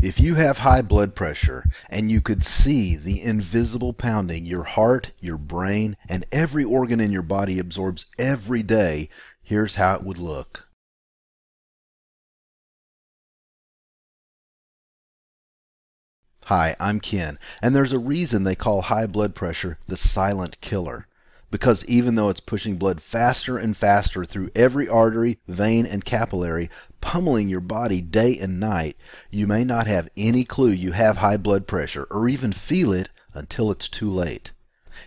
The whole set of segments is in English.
If you have high blood pressure and you could see the invisible pounding your heart, your brain, and every organ in your body absorbs every day, here's how it would look. Hi, I'm Ken, and there's a reason they call high blood pressure the silent killer. Because even though it's pushing blood faster and faster through every artery, vein, and capillary, pummeling your body day and night, you may not have any clue you have high blood pressure or even feel it until it's too late.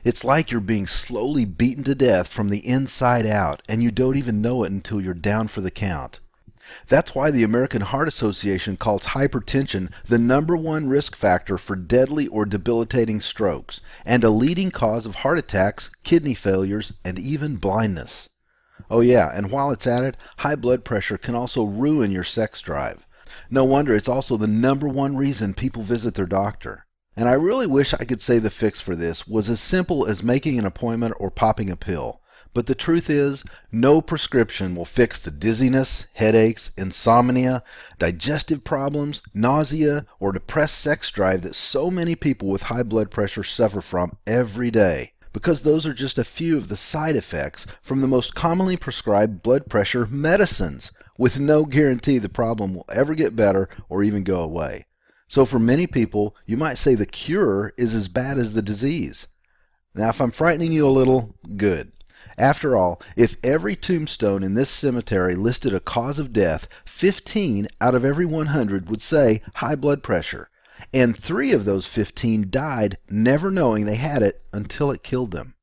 It's like you're being slowly beaten to death from the inside out, and you don't even know it until you're down for the count. That's why the American Heart Association calls hypertension the #1 risk factor for deadly or debilitating strokes, and a leading cause of heart attacks, kidney failures, and even blindness. Oh yeah, and while it's at it, high blood pressure can also ruin your sex drive. No wonder it's also the #1 reason people visit their doctor. And I really wish I could say the fix for this was as simple as making an appointment or popping a pill. But the truth is, no prescription will fix the dizziness, headaches, insomnia, digestive problems, nausea, or depressed sex drive that so many people with high blood pressure suffer from every day, because those are just a few of the side effects from the most commonly prescribed blood pressure medicines, with no guarantee the problem will ever get better or even go away. So for many people, you might say the cure is as bad as the disease. Now, if I'm frightening you a little, good. After all, if every tombstone in this cemetery listed a cause of death, 15 out of every 100 would say high blood pressure, and 3 of those 15 died never knowing they had it until it killed them.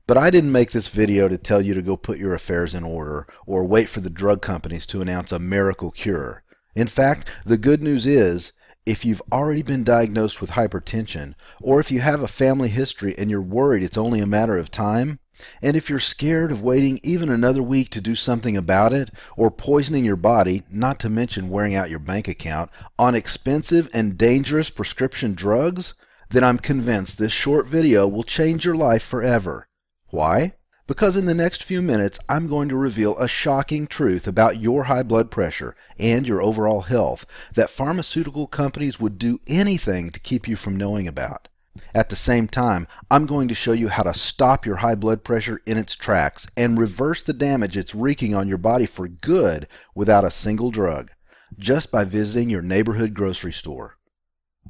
But I didn't make this video to tell you to go put your affairs in order or wait for the drug companies to announce a miracle cure. In fact, the good news is, if you've already been diagnosed with hypertension, or if you have a family history and you're worried it's only a matter of time, and if you're scared of waiting even another week to do something about it, or poisoning your body, not to mention wearing out your bank account, on expensive and dangerous prescription drugs, then I'm convinced this short video will change your life forever. Why? Because in the next few minutes, I'm going to reveal a shocking truth about your high blood pressure and your overall health that pharmaceutical companies would do anything to keep you from knowing about. At the same time, I'm going to show you how to stop your high blood pressure in its tracks and reverse the damage it's wreaking on your body for good without a single drug, just by visiting your neighborhood grocery store.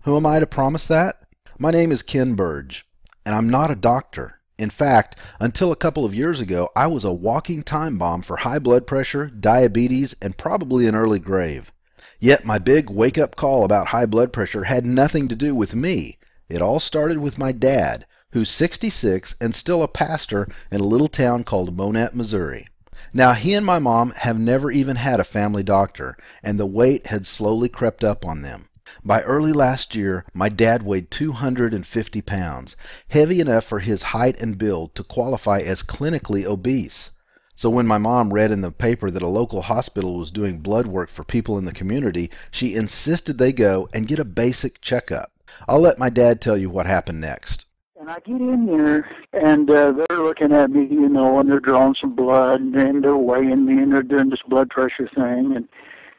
Who am I to promise that? My name is Ken Burge, and I'm not a doctor. In fact, until a couple of years ago, I was a walking time bomb for high blood pressure, diabetes, and probably an early grave. Yet my big wake-up call about high blood pressure had nothing to do with me. It all started with my dad, who's 66 and still a pastor in a little town called Monett, Missouri. Now, he and my mom have never even had a family doctor, and the weight had slowly crept up on them. By early last year, my dad weighed 250 pounds, heavy enough for his height and build to qualify as clinically obese. So when my mom read in the paper that a local hospital was doing blood work for people in the community, she insisted they go and get a basic checkup. I'll let my dad tell you what happened next. And I get in there, and they're looking at me, and they're drawing some blood, and they're weighing me, and they're doing this blood pressure thing. And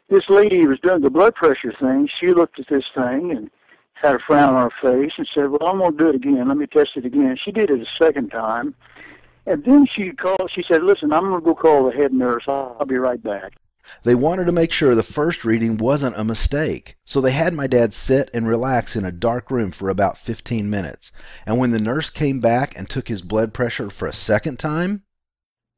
this lady who was doing the blood pressure thing, she looked at this thing and had a frown on her face and said, well, I'm going to do it again. Let me test it again. She did it a second time. And then she said, listen, I'm going to go call the head nurse. I'll be right back. They wanted to make sure the first reading wasn't a mistake, so they had my dad sit and relax in a dark room for about 15 minutes. And when the nurse came back and took his blood pressure for a second time,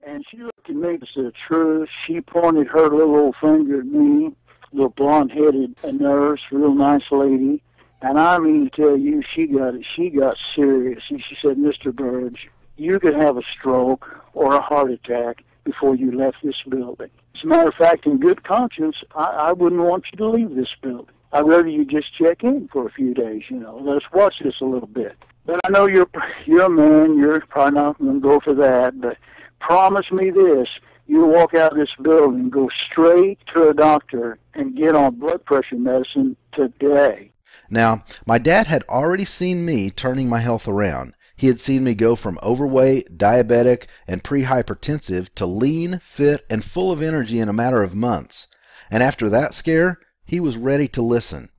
and she looked at me to say the truth. She pointed her little old finger at me, little blonde-headed nurse, real nice lady. And I mean to tell you, she got serious. And she said, Mr. Burge, you could have a stroke or a heart attack before you left this building. As a matter of fact, in good conscience, I wouldn't want you to leave this building. I'd rather you just check in for a few days, Let us watch this a little bit. But I know you're a man. You're probably not going to go for that. But promise me this. You walk out of this building, go straight to a doctor, and get on blood pressure medicine today. Now, my dad had already seen me turning my health around. He had seen me go from overweight, diabetic, and pre-hypertensive to lean, fit, and full of energy in a matter of months. And after that scare, he was ready to listen.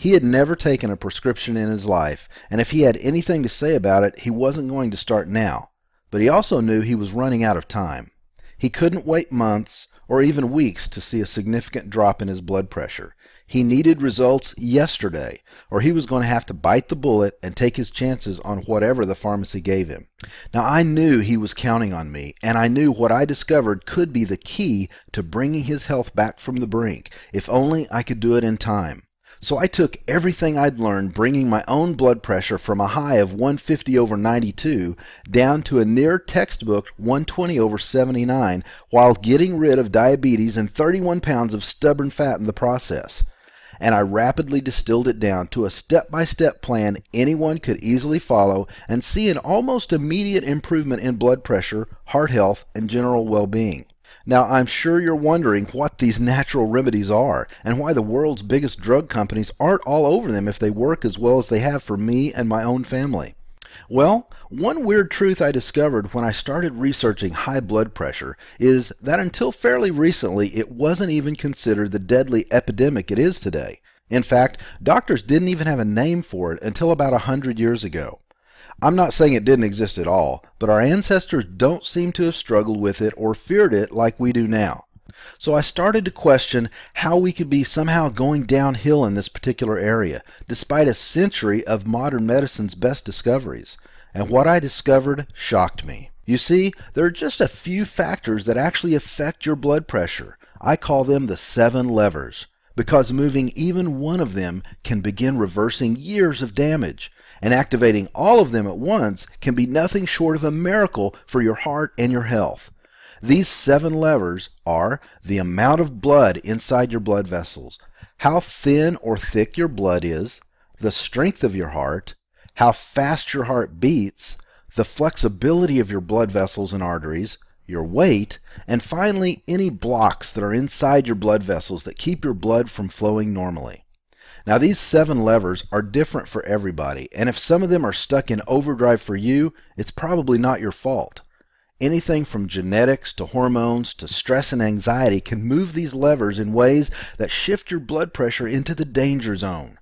He had never taken a prescription in his life, and if he had anything to say about it, he wasn't going to start now. But he also knew he was running out of time. He couldn't wait months or even weeks to see a significant drop in his blood pressure. He needed results yesterday, or he was going to have to bite the bullet and take his chances on whatever the pharmacy gave him. Now, I knew he was counting on me, and I knew what I discovered could be the key to bringing his health back from the brink, if only I could do it in time. So I took everything I'd learned, bringing my own blood pressure from a high of 150/92 down to a near textbook 120/79, while getting rid of diabetes and 31 pounds of stubborn fat in the process. And I rapidly distilled it down to a step-by-step plan anyone could easily follow and see an almost immediate improvement in blood pressure, heart health, and general well-being. Now, I'm sure you're wondering what these natural remedies are and why the world's biggest drug companies aren't all over them if they work as well as they have for me and my own family. Well, one weird truth I discovered when I started researching high blood pressure is that until fairly recently it wasn't even considered the deadly epidemic it is today. In fact, doctors didn't even have a name for it until about 100 years ago. I'm not saying it didn't exist at all, but our ancestors don't seem to have struggled with it or feared it like we do now. So I started to question how we could be somehow going downhill in this particular area, despite a century of modern medicine's best discoveries. And what I discovered shocked me. You see, there are just a few factors that actually affect your blood pressure. I call them the 7 levers, because moving even one of them can begin reversing years of damage. And activating all of them at once can be nothing short of a miracle for your heart and your health. These 7 levers are the amount of blood inside your blood vessels, how thin or thick your blood is, the strength of your heart, how fast your heart beats, the flexibility of your blood vessels and arteries, your weight, and finally any blocks that are inside your blood vessels that keep your blood from flowing normally. Now, these 7 levers are different for everybody, and if some of them are stuck in overdrive for you, it's probably not your fault. Anything from genetics to hormones to stress and anxiety can move these levers in ways that shift your blood pressure into the danger zone.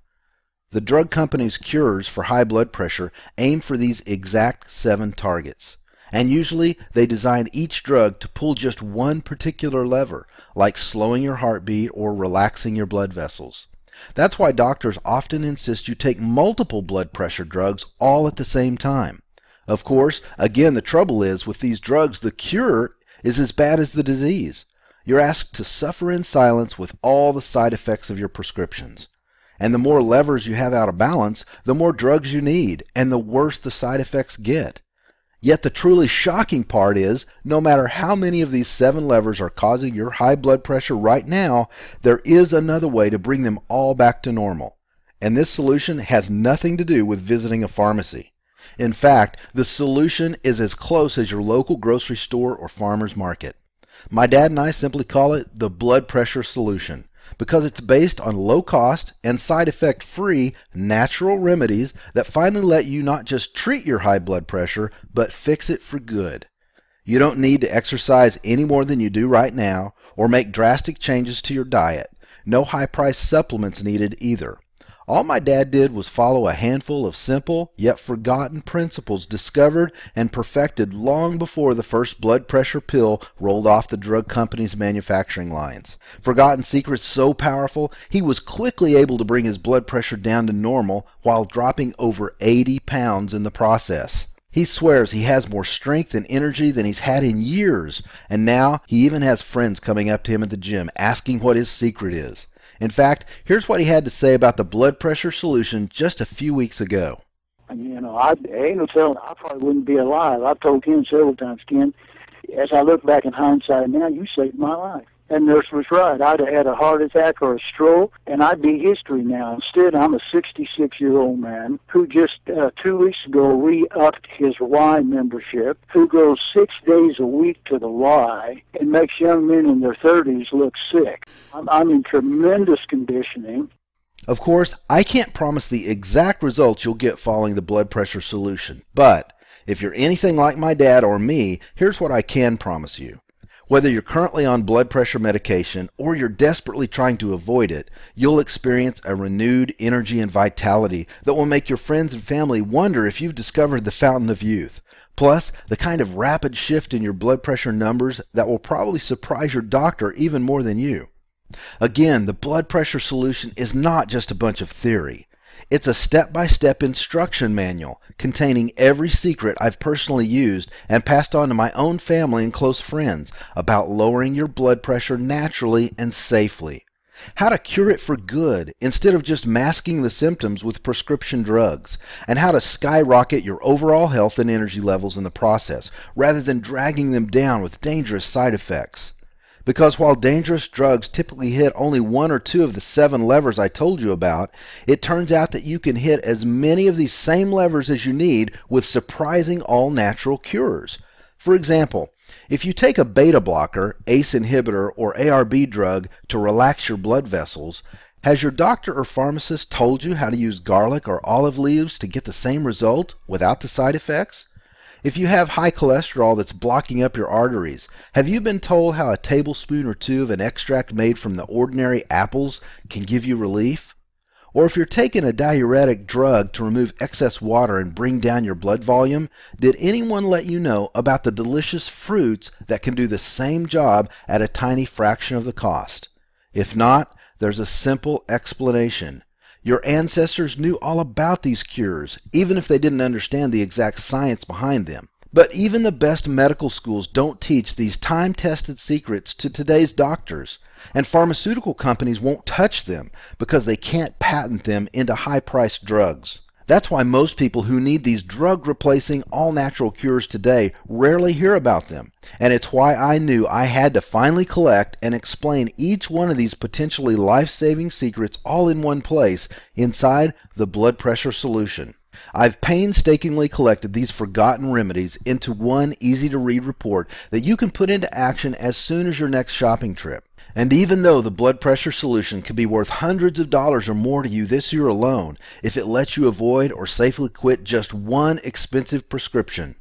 The drug companies' cures for high blood pressure aim for these exact 7 targets, and usually they design each drug to pull just one particular lever, like slowing your heartbeat or relaxing your blood vessels. That's why doctors often insist you take multiple blood pressure drugs all at the same time. Of course, again, the trouble is with these drugs, the cure is as bad as the disease. You're asked to suffer in silence with all the side effects of your prescriptions. And the more levers you have out of balance, the more drugs you need, and the worse the side effects get. Yet the truly shocking part is, no matter how many of these 7 levers are causing your high blood pressure right now, there is another way to bring them all back to normal. And this solution has nothing to do with visiting a pharmacy. In fact, the solution is as close as your local grocery store or farmer's market. My dad and I simply call it the blood pressure solution, because it's based on low-cost and side-effect-free natural remedies that finally let you not just treat your high blood pressure, but fix it for good. You don't need to exercise any more than you do right now, or make drastic changes to your diet. No high-priced supplements needed either. All my dad did was follow a handful of simple yet forgotten principles discovered and perfected long before the first blood pressure pill rolled off the drug company's manufacturing lines. Forgotten secrets so powerful, he was quickly able to bring his blood pressure down to normal while dropping over 80 pounds in the process. He swears he has more strength and energy than he's had in years, and now he even has friends coming up to him at the gym asking what his secret is. In fact, here's what he had to say about the blood pressure solution just a few weeks ago. I ain't no telling, I probably wouldn't be alive. I've told Ken several times, Ken, as I look back in hindsight now, you saved my life. And nurse was right. I'd have had a heart attack or a stroke, and I'd be history now. Instead, I'm a 66-year-old man who just 2 weeks ago re-upped his Y membership, who goes 6 days a week to the Y and makes young men in their 30s look sick. I'm in tremendous conditioning. Of course, I can't promise the exact results you'll get following the blood pressure solution, but if you're anything like my dad or me, here's what I can promise you. Whether you're currently on blood pressure medication or you're desperately trying to avoid it, you'll experience a renewed energy and vitality that will make your friends and family wonder if you've discovered the fountain of youth. Plus, the kind of rapid shift in your blood pressure numbers that will probably surprise your doctor even more than you. Again, the blood pressure solution is not just a bunch of theory. It's a step-by-step instruction manual containing every secret I've personally used and passed on to my own family and close friends about lowering your blood pressure naturally and safely. How to cure it for good instead of just masking the symptoms with prescription drugs, and how to skyrocket your overall health and energy levels in the process rather than dragging them down with dangerous side effects. Because while dangerous drugs typically hit only one or two of the 7 levers I told you about, it turns out that you can hit as many of these same levers as you need with surprising all-natural cures. For example, if you take a beta blocker, ACE inhibitor, or ARB drug to relax your blood vessels, has your doctor or pharmacist told you how to use garlic or olive leaves to get the same result without the side effects? If you have high cholesterol that's blocking up your arteries, have you been told how a tablespoon or 2 of an extract made from the ordinary apples can give you relief? Or if you're taking a diuretic drug to remove excess water and bring down your blood volume, did anyone let you know about the delicious fruits that can do the same job at a tiny fraction of the cost? If not, there's a simple explanation. Your ancestors knew all about these cures, even if they didn't understand the exact science behind them. But even the best medical schools don't teach these time-tested secrets to today's doctors, and pharmaceutical companies won't touch them because they can't patent them into high-priced drugs. That's why most people who need these drug-replacing all-natural cures today rarely hear about them. And it's why I knew I had to finally collect and explain each one of these potentially life-saving secrets all in one place inside the blood pressure solution. I've painstakingly collected these forgotten remedies into one easy-to-read report that you can put into action as soon as your next shopping trip. And even though the blood pressure solution could be worth hundreds of dollars or more to you this year alone, if it lets you avoid or safely quit just one expensive prescription,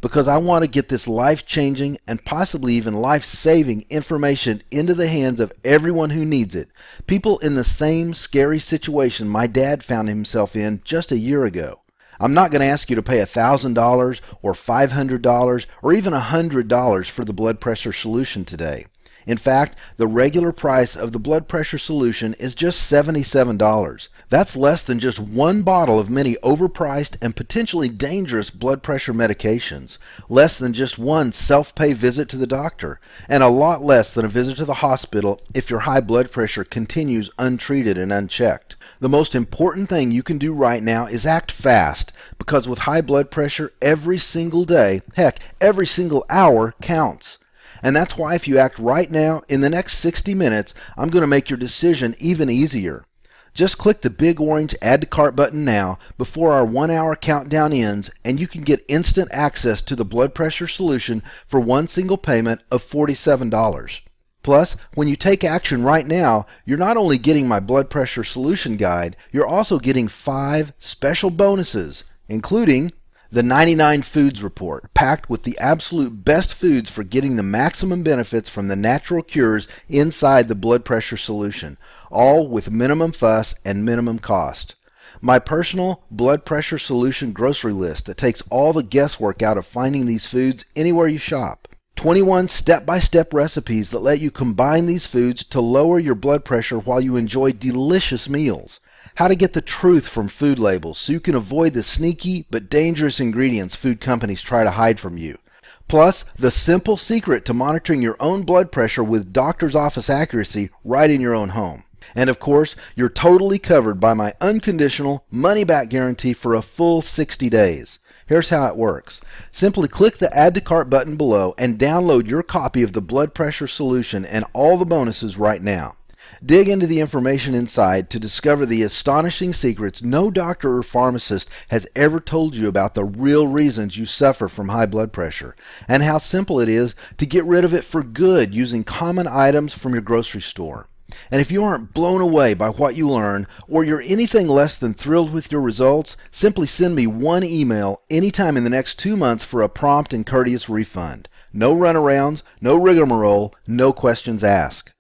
because I want to get this life-changing and possibly even life-saving information into the hands of everyone who needs it, people in the same scary situation my dad found himself in just a year ago. I'm not going to ask you to pay $1,000 or $500 or even $100 for the blood pressure solution today. In fact, the regular price of the blood pressure solution is just $77. That's less than just one bottle of many overpriced and potentially dangerous blood pressure medications, less than just one self-pay visit to the doctor, and a lot less than a visit to the hospital if your high blood pressure continues untreated and unchecked. The most important thing you can do right now is act fast, because with high blood pressure, every single day, heck, every single hour counts. And that's why if you act right now, in the next 60 minutes, I'm going to make your decision even easier. Just click the big orange Add to Cart button now before our 1-hour countdown ends, and you can get instant access to the blood pressure solution for one single payment of $47. Plus, when you take action right now, you're not only getting my blood pressure solution guide, you're also getting 5 special bonuses, including the 99 Foods Report, packed with the absolute best foods for getting the maximum benefits from the natural cures inside the blood pressure solution, all with minimum fuss and minimum cost. My personal blood pressure solution grocery list that takes all the guesswork out of finding these foods anywhere you shop. 21 step-by-step recipes that let you combine these foods to lower your blood pressure while you enjoy delicious meals. How to get the truth from food labels so you can avoid the sneaky but dangerous ingredients food companies try to hide from you. Plus, the simple secret to monitoring your own blood pressure with doctor's office accuracy right in your own home. And of course, you're totally covered by my unconditional money-back guarantee for a full 60 days. Here's how it works. Simply click the Add to Cart button below and download your copy of the blood pressure solution and all the bonuses right now. Dig into the information inside to discover the astonishing secrets no doctor or pharmacist has ever told you about the real reasons you suffer from high blood pressure, and how simple it is to get rid of it for good using common items from your grocery store. And if you aren't blown away by what you learn, or you're anything less than thrilled with your results, simply send me one email anytime in the next 2 months for a prompt and courteous refund. No runarounds, no rigmarole, no questions asked.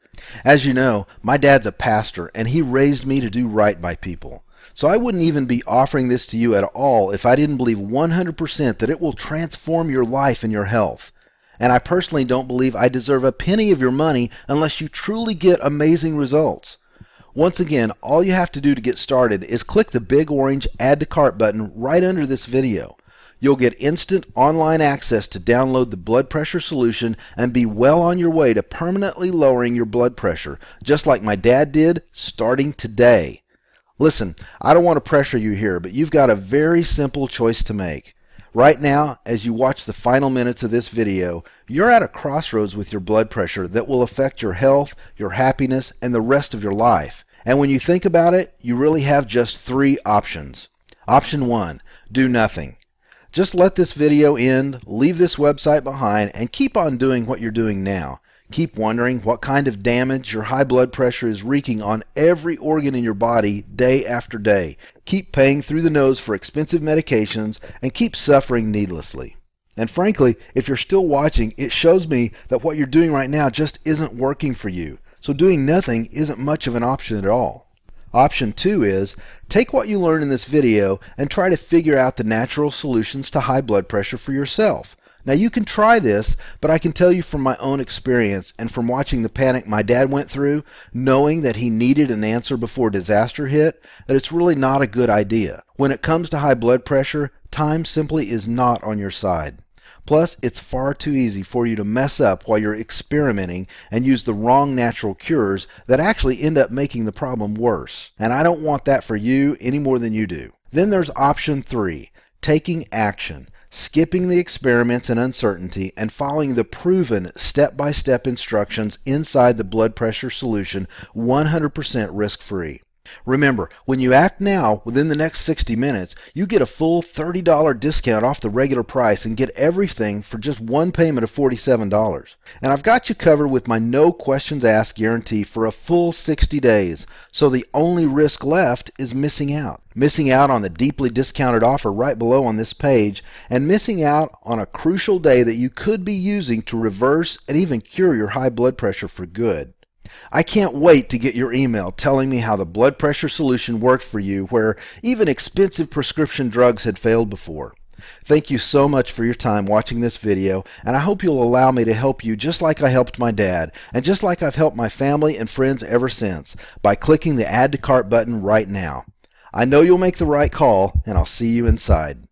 As you know, my dad's a pastor, and he raised me to do right by people. So I wouldn't even be offering this to you at all if I didn't believe 100% that it will transform your life and your health. And I personally don't believe I deserve a penny of your money unless you truly get amazing results. Once again, all you have to do to get started is click the big orange Add to Cart button right under this video. You'll get instant online access to download the blood pressure solution and be well on your way to permanently lowering your blood pressure, just like my dad did, starting today. Listen, I don't want to pressure you here, but you've got a very simple choice to make. Right now, as you watch the final minutes of this video, you're at a crossroads with your blood pressure that will affect your health, your happiness, and the rest of your life. And when you think about it, you really have just three options. Option 1, do nothing. Just let this video end, leave this website behind, and keep on doing what you're doing now. Keep wondering what kind of damage your high blood pressure is wreaking on every organ in your body day after day. Keep paying through the nose for expensive medications and keep suffering needlessly. And frankly, if you're still watching, it shows me that what you're doing right now just isn't working for you. So doing nothing isn't much of an option at all. Option 2 is, take what you learned in this video and try to figure out the natural solutions to high blood pressure for yourself. Now you can try this, but I can tell you from my own experience and from watching the panic my dad went through, knowing that he needed an answer before disaster hit, that it's really not a good idea. When it comes to high blood pressure, time simply is not on your side. Plus, it's far too easy for you to mess up while you're experimenting and use the wrong natural cures that actually end up making the problem worse. And I don't want that for you any more than you do. Then there's option 3, taking action. Skipping the experiments and uncertainty and following the proven step-by-step instructions inside the blood pressure solution 100% risk-free. Remember, when you act now, within the next 60 minutes, you get a full $30 discount off the regular price and get everything for just one payment of $47. And I've got you covered with my no questions asked guarantee for a full 60 days. So the only risk left is missing out. Missing out on the deeply discounted offer right below on this page, and missing out on a crucial day that you could be using to reverse and even cure your high blood pressure for good. I can't wait to get your email telling me how the blood pressure solution worked for you where even expensive prescription drugs had failed before. Thank you so much for your time watching this video, and I hope you'll allow me to help you just like I helped my dad, and just like I've helped my family and friends ever since, by clicking the Add to Cart button right now. I know you'll make the right call, and I'll see you inside.